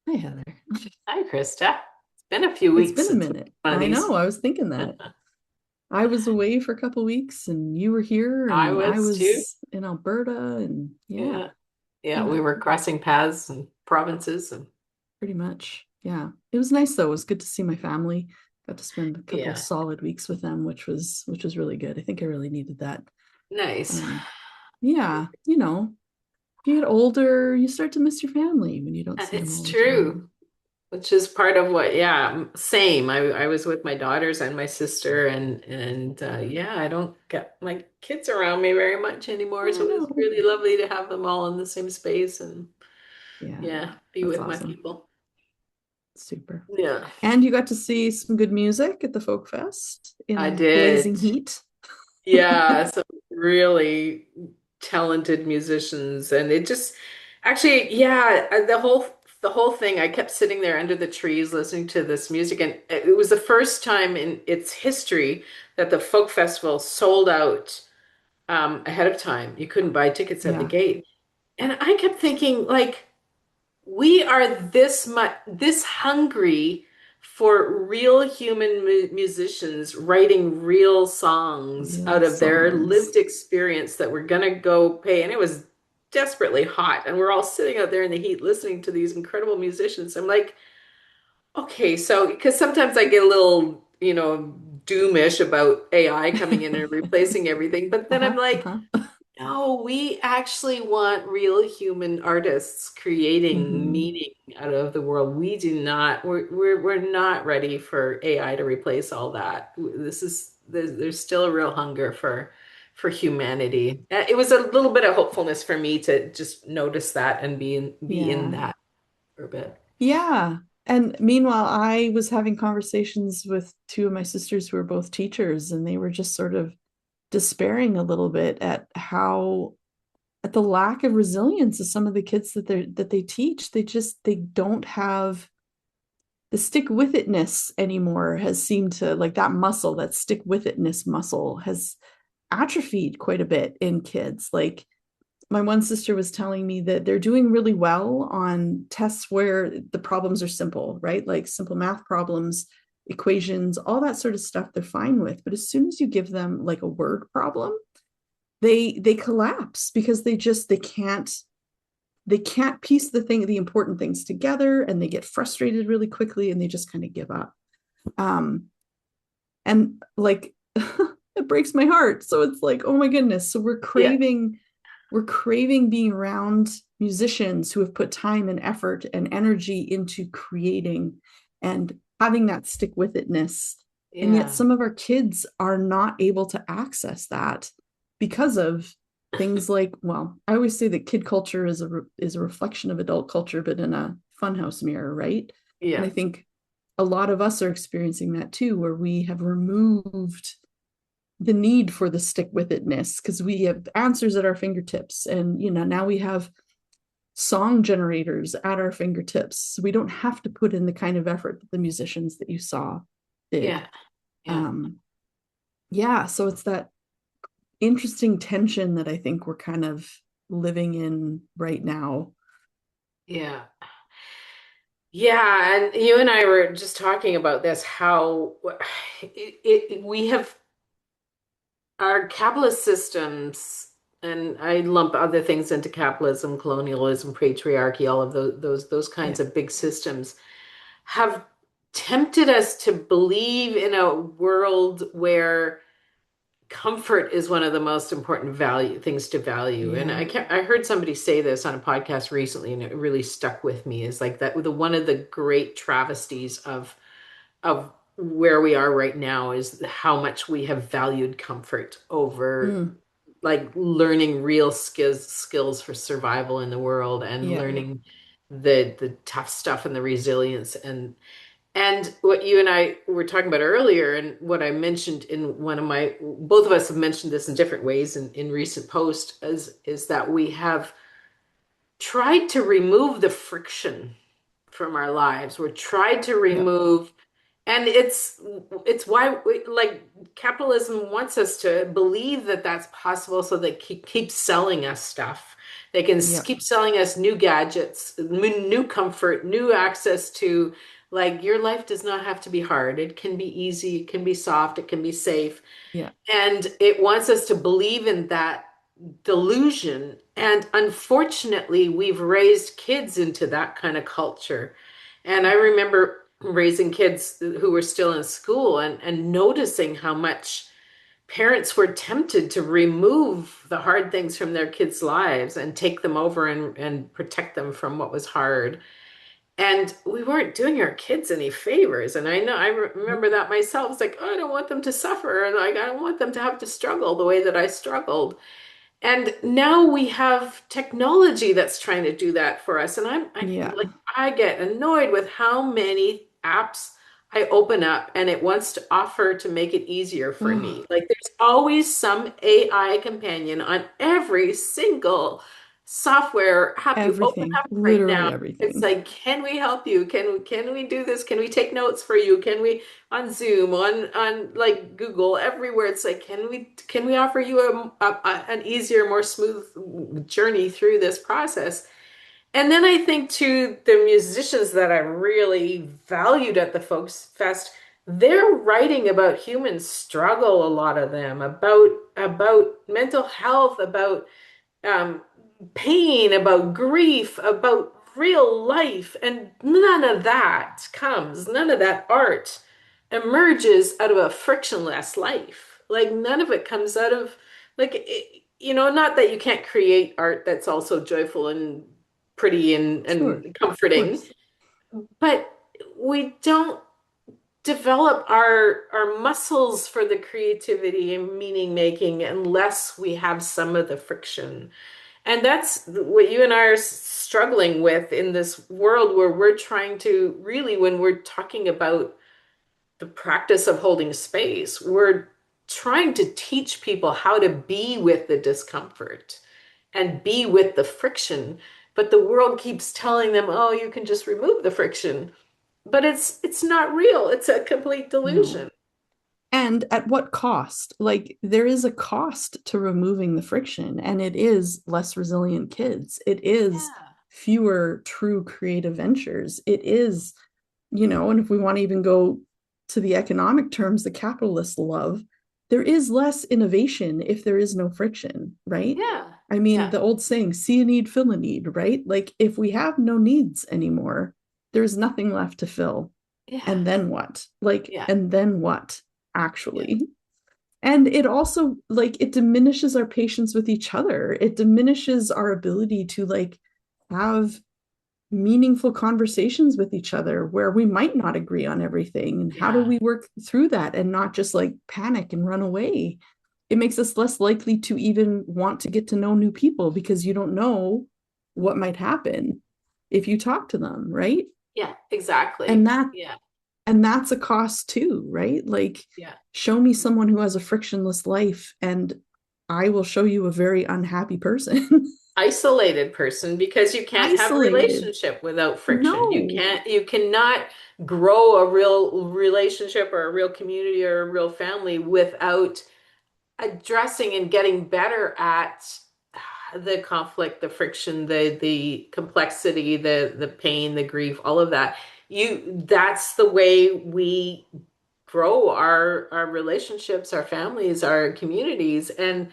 Hi, Heather. Hi, Krista. It's been a few It's weeks been a since minute. one of I these. know. I was thinking that. I was away for a couple weeks and you were here I and I was too. was in Alberta and yeah, Yeah. Yeah, yeah, we were crossing paths and provinces and pretty much. Yeah. It was nice though. It was good to see my family. Got to spend a couple yeah, solid weeks with them, which was really good. I think I really needed that. nice. Um, yeah, if you get older, you start to miss your family when you don't see them It's all the true, time. which is part of what, yeah, same. I was with my daughters and my sister and yeah, I don't get my kids around me very much anymore, Oh so it was no. really lovely to have them all in the same space and Yeah, yeah, be that's with my awesome. people. Super. Yeah, And you got to see some good music at the Folk Fest I in did. blazing heat. Yeah, some really talented musicians, and it just actually, yeah, the whole thing. I kept sitting there under the trees listening to this music, and it was the first time in its history that the folk festival sold out ahead of time. You couldn't buy tickets at the Yeah, gate, and I kept thinking, like, we are this hungry for real human musicians writing real songs real out of their songs. lived experience that we're gonna go pay. And it was desperately hot, and we're all sitting out there in the heat listening to these incredible musicians. I'm like, okay, so because sometimes I get a little, doomish about AI coming in and replacing everything, but then I'm Uh-huh, like, uh-huh. no, we actually want real human artists creating Hmm. meaning out of the world. We do not, we're not ready for AI to replace all that. There's still a real hunger for humanity. It was a little bit of hopefulness for me to just notice that and be in Yeah. that for a bit. Yeah. And meanwhile, I was having conversations with two of my sisters who are both teachers, and they were just sort of despairing a little bit at the lack of resilience of some of the kids that they teach. They don't have the stick with itness anymore. Has seemed to, like, that muscle, that stick with itness muscle has atrophied quite a bit in kids. Like, my one sister was telling me that they're doing really well on tests where the problems are simple, right? Like simple math problems, equations, all that sort of stuff they're fine with. But as soon as you give them like a word problem, they collapse because they can't piece the important things together, and they get frustrated really quickly, and they just kind of give up. Um, and like it breaks my heart. So it's like, oh my goodness. So Yeah, we're craving being around musicians who have put time and effort and energy into creating and having that stick with itness. And yet yeah. some of our kids are not able to access that because of things like, well, I always say that kid culture is a reflection of adult culture, but in a funhouse mirror, right? And Yeah. I think a lot of us are experiencing that too, where we have removed the need for the stick with itness because we have answers at our fingertips. And now we have song generators at our fingertips, so we don't have to put in the kind of effort that the musicians that you saw did. Yeah. Yeah. um yeah, so it's that interesting tension that I think we're kind of living in right now. Yeah. Yeah, and you and I were just talking about this, how we have our capitalist systems, and I lump other things into capitalism, colonialism, patriarchy, all of those kinds Yeah, of big systems have tempted us to believe in a world where comfort is one of the most important value things to value. And yeah, I heard somebody say this on a podcast recently, and it really stuck with me, is like that the one of the great travesties of where we are right now is how much we have valued comfort over mm, like learning real skills for survival in the world and yeah, learning the tough stuff and the resilience and what you and I were talking about earlier, and what I mentioned in one of my, both of us have mentioned this in different ways in recent posts, is that we have tried to remove the friction from our lives. We're tried to yeah, remove, and it's why like capitalism wants us to believe that that's possible, so they keep selling us stuff They can Yep. keep selling us new gadgets, new comfort, new access to, like, your life does not have to be hard. It can be easy, it can be soft, it can be safe. Yeah. And it wants us to believe in that delusion. And unfortunately, we've raised kids into that kind of culture. And I remember raising kids who were still in school and noticing how much parents were tempted to remove the hard things from their kids' lives and take them over and protect them from what was hard. And we weren't doing our kids any favors. And I know I remember that myself. It's like, oh, I don't want them to suffer. And like, I don't want them to have to struggle the way that I struggled. And now we have technology that's trying to do that for us. And Yeah. like, I get annoyed with how many apps I open up and it wants to offer to make it easier for Ugh. me. Like, there's always some AI companion on every single software app you open Everything, up right literally now. It's everything. like, can we help you? Can we do this? Can we take notes for you? Can we on Zoom, on like Google, everywhere? It's like, can we offer you an easier, more smooth journey through this process? And then I think to the musicians that I really valued at the Folks Fest, they're writing about human struggle, a lot of them, about mental health, about um, pain, about grief, about real life. And none of that art emerges out of a frictionless life. Like, none of it comes out of, like, not that you can't create art that's also joyful and pretty Sure. and Of comforting, course. but we don't develop our muscles for the creativity and meaning making unless we have some of the friction. And that's what you and I are struggling with in this world where we're trying to really, when we're talking about the practice of holding space, we're trying to teach people how to be with the discomfort and be with the friction. But the world keeps telling them, oh, you can just remove the friction. But it's not real. It's a complete No. delusion. And at what cost? Like, there is a cost to removing the friction, and it is less resilient kids. It is Yeah. fewer true creative ventures. It is, and if we want to even go to the economic terms the capitalists love, there is less innovation if there is no friction, right? Yeah. I mean, Yeah. the old saying, see a need, fill a need, right? Like, if we have no needs anymore, there's nothing left to fill. Yeah. And then what? Like, Yeah. and then what, Yeah. actually? And it also, like, it diminishes our patience with each other. It diminishes our ability to, like, have meaningful conversations with each other where we might not agree on everything. And how do Yeah. we work through that and not just like panic and run away? It makes us less likely to even want to get to know new people because you don't know what might happen if you talk to them, right? Yeah. And Exactly. that Yeah. and that's a cost too, right? Like, Yeah. show me someone who has a frictionless life and I will show you a very unhappy person. Isolated person, because you can't have a Isolated. relationship without friction. No. You cannot grow a real relationship or a real community or a real family without addressing and getting better at the conflict, the friction, the complexity, the pain, the grief, all of that. That's the way we grow our relationships, our families, our communities. And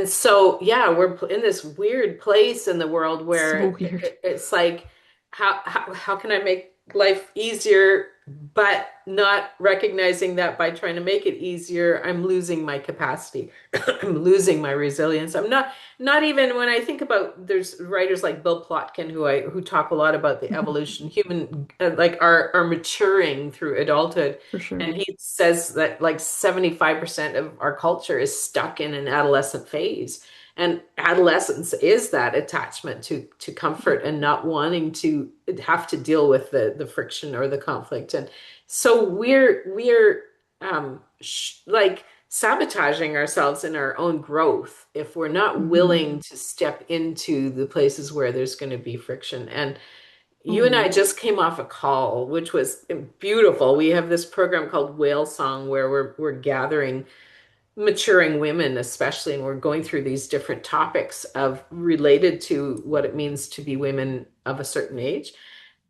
so, yeah, we're in this weird place in the world So where weird. it's like, how can I make life easier, but not recognizing that by trying to make it easier, I'm losing my capacity. I'm losing my resilience. I'm not even when I think about, there's writers like Bill Plotkin who talk a lot about the evolution, human like our maturing through adulthood. For sure. And he says that like 75% of our culture is stuck in an adolescent phase. And adolescence is that attachment to comfort and not wanting to have to deal with the friction or the conflict. And so we're like sabotaging ourselves in our own growth if we're not willing Mm-hmm. to step into the places where there's going to be friction. And you and I Oh, just came off a call, which was beautiful. We have this program called Whale Song where we're gathering maturing women, especially, and we're going through these different topics of related to what it means to be women of a certain age.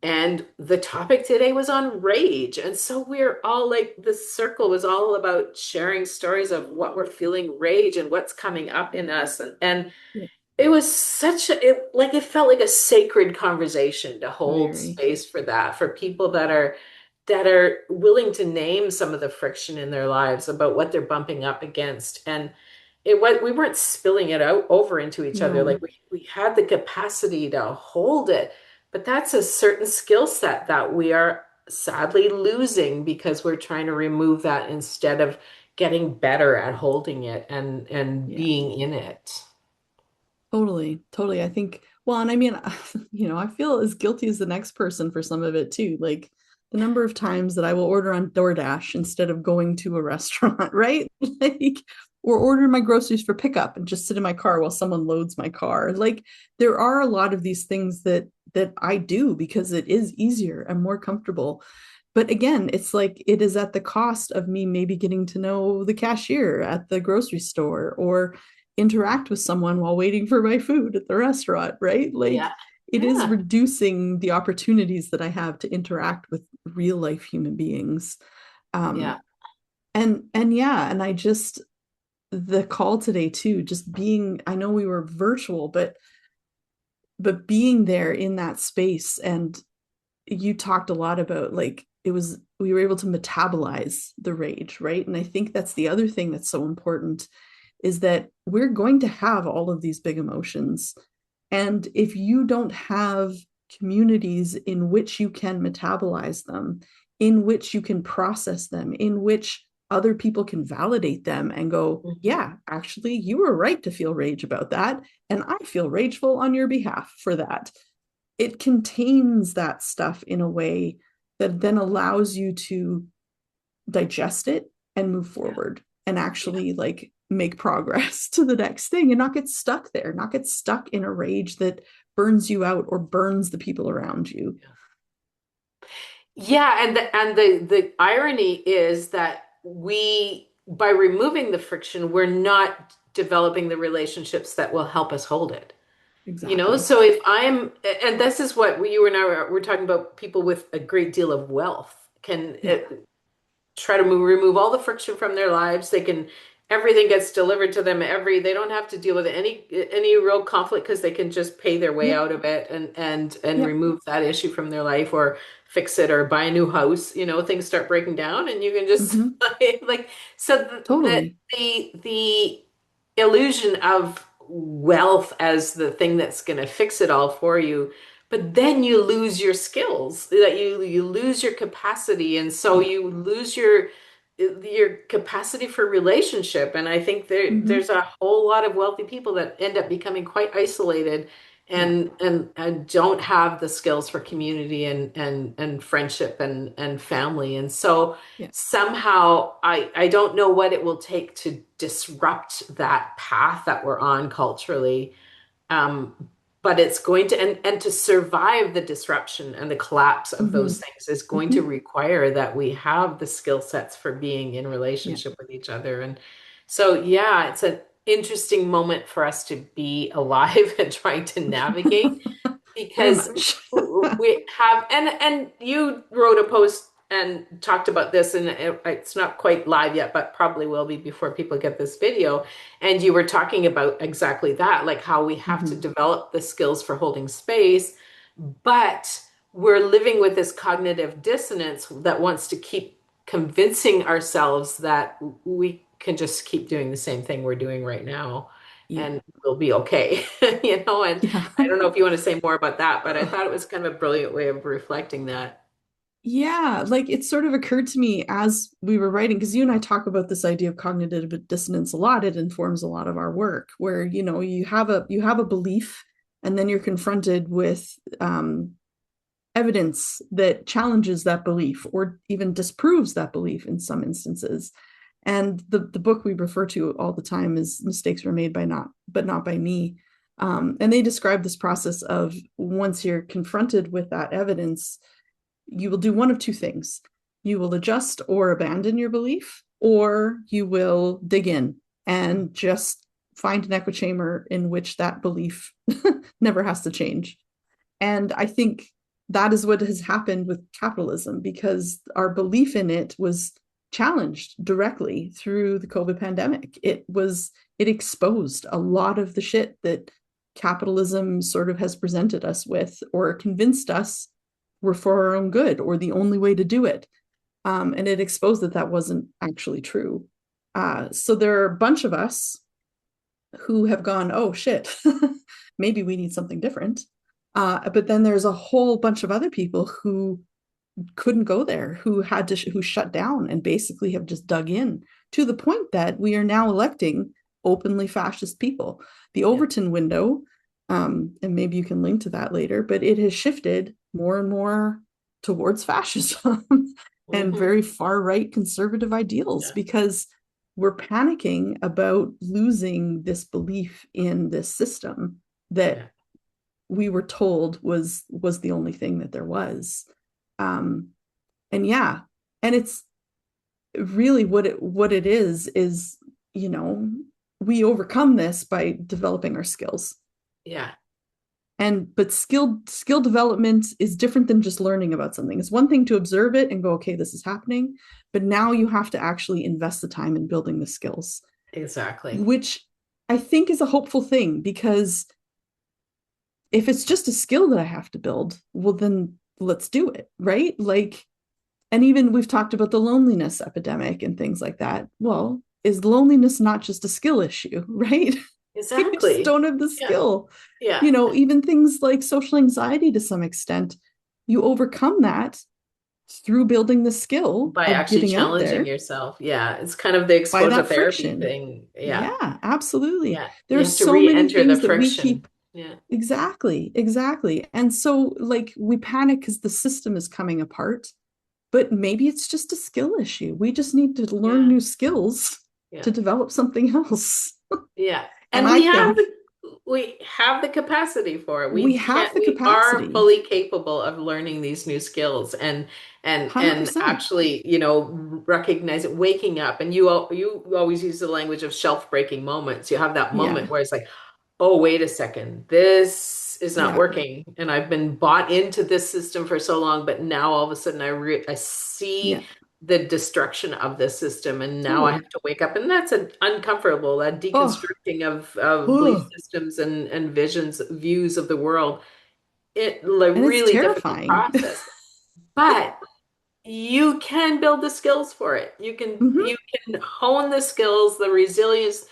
And the topic today was on rage. And so we're all like, this circle was all about sharing stories of what we're feeling rage and what's coming up in us. And Yeah. it was such a, it felt like a sacred conversation to hold Very. space for that, for people that are willing to name some of the friction in their lives about what they're bumping up against. And we weren't spilling it out over into each other. Like No. we had the capacity to hold it. But that's a certain skill set that we are sadly losing because we're trying to remove that instead of getting better at holding it and Yeah. being in it. Totally, totally. I think, well, and I mean, I feel as guilty as the next person for some of it too. Like the number of times that I will order on DoorDash instead of going to a restaurant, right? Like, or order my groceries for pickup and just sit in my car while someone loads my car. Like there are a lot of these things that I do because it is easier and more comfortable. But again, it's like it is at the cost of me maybe getting to know the cashier at the grocery store or interact with someone while waiting for my food at the restaurant, right? Like Yeah. it is Yeah. reducing the opportunities that I have to interact with real life human beings. Um, Yeah. and yeah, and I just the call today too, just being, I know we were virtual, but being there in that space, and you talked a lot about like it was we were able to metabolize the rage, right? And I think that's the other thing that's so important is that we're going to have all of these big emotions. And if you don't have communities in which you can metabolize them, in which you can process them, in which other people can validate them and go, Mhm. yeah, actually, you were right to feel rage about that. And I feel rageful on your behalf for that. It contains that stuff in a way that then allows you to digest it and move Yeah. forward and Yeah. actually like make progress to the next thing and not get stuck there, not get stuck in a rage that burns you out or burns the people around you. Yeah, and the irony is that we by removing the friction, we're not developing the relationships that will help us hold it. Exactly. So if I'm, and this is what you and I were talking about, people with a great deal of wealth can Yeah. try to remove all the friction from their lives. They can, everything gets delivered to them they don't have to deal with any real conflict because they can just pay their way Yep. out of it and Yep. remove that issue from their life or fix it or buy a new house. Things start breaking down and you can just Mm-hmm. like, so Totally. the illusion of wealth as the thing that's going to fix it all for you, but then you lose your skills, that you lose your capacity, and so Yeah. you lose your capacity for relationship. And I think Mm-hmm. there's a whole lot of wealthy people that end up becoming quite isolated Yeah. and don't have the skills for community and friendship and family. And so Yeah. somehow I don't know what it will take to disrupt that path that we're on culturally. Um, but it's going to, and to survive the disruption and the collapse of Mm-hmm. those things is going to Mm-hmm. require that we have the skill sets for being in Yeah. relationship with each other. And so, yeah, it's an interesting moment for us to be alive and trying to navigate Very because much. we have and you wrote a post and talked about this, and it's not quite live yet but probably will be before people get this video, and you were talking about exactly that, like how we have to Mm-hmm. develop the skills for holding space, but we're living with this cognitive dissonance that wants to keep convincing ourselves that we can just keep doing the same thing we're doing right now Yeah. and we'll be okay. And Yeah. I don't know if you want to say more about that, but I thought it was kind of a brilliant way of reflecting that. Yeah, like it sort of occurred to me as we were writing, because you and I talk about this idea of cognitive dissonance a lot. It informs a lot of our work, where you have a belief, and then you're confronted with evidence that challenges that belief or even disproves that belief in some instances. And the book we refer to all the time is Mistakes Were Made by Not, but Not by Me. And they describe this process of once you're confronted with that evidence, you will do one of two things. You will adjust or abandon your belief, or you will dig in and just find an echo chamber in which that belief never has to change. And I think that is what has happened with capitalism, because our belief in it was challenged directly through the COVID pandemic. It exposed a lot of the shit that capitalism sort of has presented us with, or convinced us were for our own good or the only way to do it. And it exposed that that wasn't actually true. So there are a bunch of us who have gone, oh shit, maybe we need something different. But then there's a whole bunch of other people who couldn't go there, who had to, who shut down and basically have just dug in, to the point that we are now electing openly fascist people. The Yeah. Overton window, and maybe you can link to that later, but it has shifted more and more towards fascism and Hmm. very far right conservative ideals, Yeah. because we're panicking about losing this belief in this system that Yeah. we were told was the only thing that there was. um and yeah, and it's really what it is, you know, we overcome this by developing our skills. Yeah. And but skill development is different than just learning about something. It's one thing to observe it and go, okay, this is happening, but now you have to actually invest the time in building the skills, Exactly. which I think is a hopeful thing, because if it's just a skill that I have to build, well, then let's do it, right? Like, and even we've talked about the loneliness epidemic and things like that. Well, is loneliness not just a skill issue, right? You just Exactly. don't have the Yeah. skill. Yeah. You know, even things like social anxiety to some extent, you overcome that through building the skill By of actually getting out challenging there yourself. Yeah. It's kind of the by exposure that therapy friction. thing. Yeah. Yeah, absolutely. Yeah. You There's have to so many re-enter the things that we friction. keep. Yeah. Exactly, exactly. And so, like, we panic because the system is coming apart, but maybe it's just a skill issue. We just need to learn Yeah. new skills Yeah. to develop something else. Yeah. And And I think we have the capacity for it. we have the We are capacity. fully capable of learning these new skills and 100%. actually, you know, recognize it, waking up. And you always use the language of shelf-breaking moments. You have that moment Yeah. where it's like, oh, wait a second, this is not Yeah. working. And I've been bought into this system for so long, but now all of a sudden I see Yeah. the destruction of the system, and now I Totally. have to wake up. And that's an uncomfortable, that Oh, deconstructing of belief ugh. systems and visions, views of the world. It And it's really difficult terrifying. process. But you can build the skills for it. Hmm. You can hone the skills, the resilience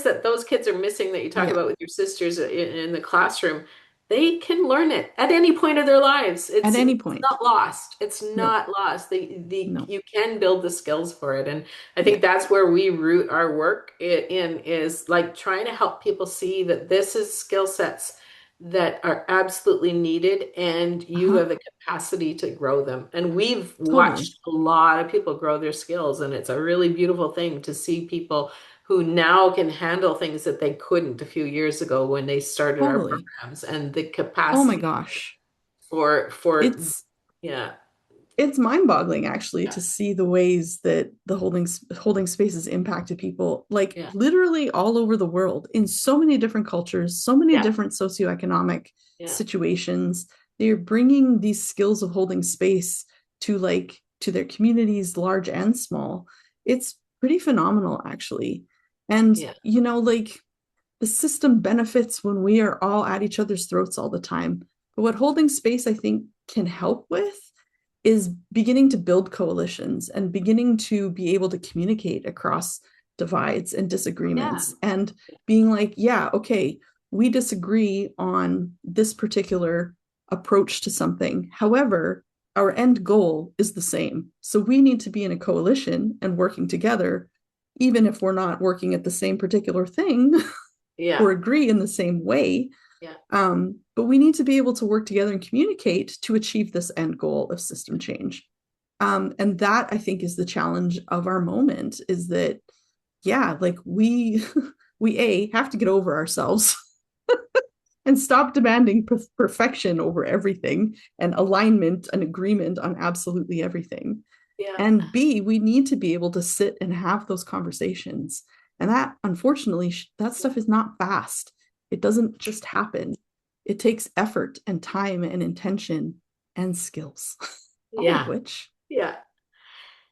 that those kids are missing that you talk Yeah. about with your sisters in the classroom. They can learn it at any point of their lives. At any It's point. not lost. It's No, not lost. no. You can build the skills for it. And I Yeah. think that's where we root our work in, is like trying to help people see that this is skill sets that are absolutely needed, and you Uh-huh. have the capacity to grow them. And we've Totally. watched a lot of people grow their skills, and it's a really beautiful thing to see people who now can handle things that they couldn't a few years ago when they started our Totally. programs, and the Oh my capacity gosh. for It's yeah, it's mind-boggling actually yeah, to see the ways that the holding spaces impacted people, like yeah, literally all over the world, in so many different cultures, so many yeah, different socioeconomic yeah, situations. They're bringing these skills of holding space to, like, to their communities, large and small. It's pretty phenomenal actually. And yeah, you know, like, the system benefits when we are all at each other's throats all the time. But what holding space, I think, can help with is beginning to build coalitions and beginning to be able to communicate across divides and yeah, disagreements, and being like, yeah, okay, we disagree on this particular approach to something. However, our end goal is the same. So we need to be in a coalition and working together, even if we're not working at the same particular thing yeah, or agree in the same way. yeah, But we need to be able to work together and communicate to achieve this end goal of system change. And that, I think, is the challenge of our moment, is that, yeah, like, we we have to get over ourselves and stop demanding perfection over everything and alignment and agreement on absolutely everything. Yeah. And B, we need to be able to sit and have those conversations. And that, unfortunately, that stuff is not fast. It doesn't just happen. It takes effort and time and intention and skills, all of Yeah. which Yeah.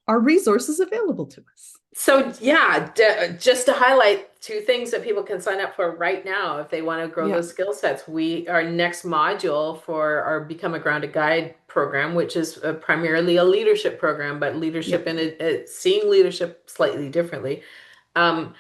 are resources available to us. So yeah, just to highlight two things that people can sign up for right now if they want to grow Yeah. those skill sets. Our next module for our Become a Grounded Guide program, which is primarily a leadership program, but leadership Yep. in seeing leadership slightly differently. Um,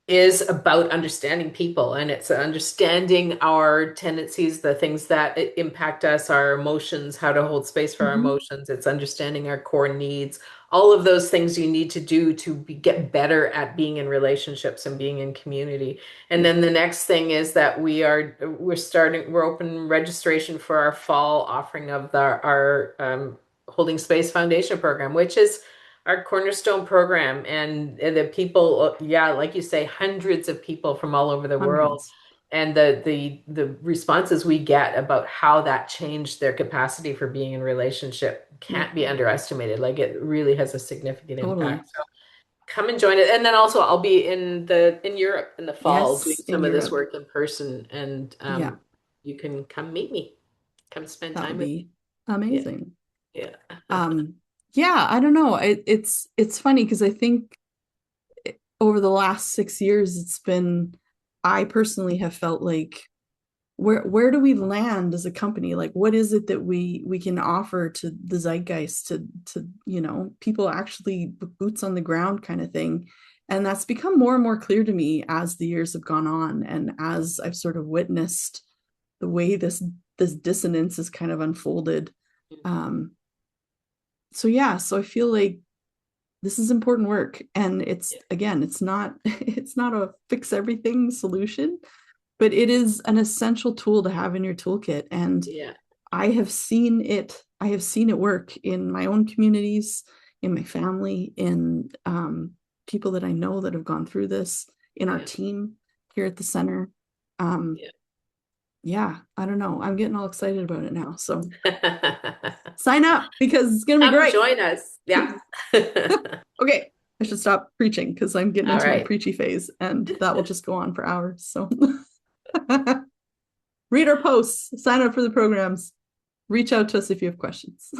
is about understanding people, and it's understanding our tendencies, the things that impact us, our emotions, how to hold space for our Mm-hmm. emotions. It's understanding our core needs, all of those things you need to do to get better at being in relationships and being in community. And Yep. then the next thing is that we're open registration for our fall offering of our Holding Space Foundation program, which is our cornerstone program. And the people, yeah, like you say, hundreds of people from all over the world, Hundreds. and the responses we get about how that changed their capacity for being in relationship Yep. can't be underestimated. Like, it really has a significant Totally. impact. So come and join it. And then also I'll be in Europe in the fall doing Yes, in some of this Europe. work in person, and Yeah, you can come meet me, come spend that would time with be me. Yeah, amazing. yeah. Um, yeah, I don't know. It's funny because I think over the last 6 years, it's been, I personally have felt like where do we land as a company? Like, what is it that we can offer to the zeitgeist, to people actually boots on the ground kind of thing. And that's become more and more clear to me as the years have gone on, and as I've sort of witnessed the way this dissonance is kind of unfolded. Um, so yeah, so I feel like this is important work, and it's, Yeah, again, it's not it's not a fix everything solution, but it is an essential tool to have in your toolkit. And yeah, I have seen it work in my own communities, in my family, in people that I know that have gone through this, in our yeah, team here at the center. um yeah. yeah, I don't know, I'm getting all excited about it now, so Yeah. sign up because it's gonna be Come great. join us. Yeah. Okay, I should stop preaching because I'm getting All into my right. preachy phase, and that will just go on for hours. So read our posts, sign up for the programs, reach out to us if you have questions.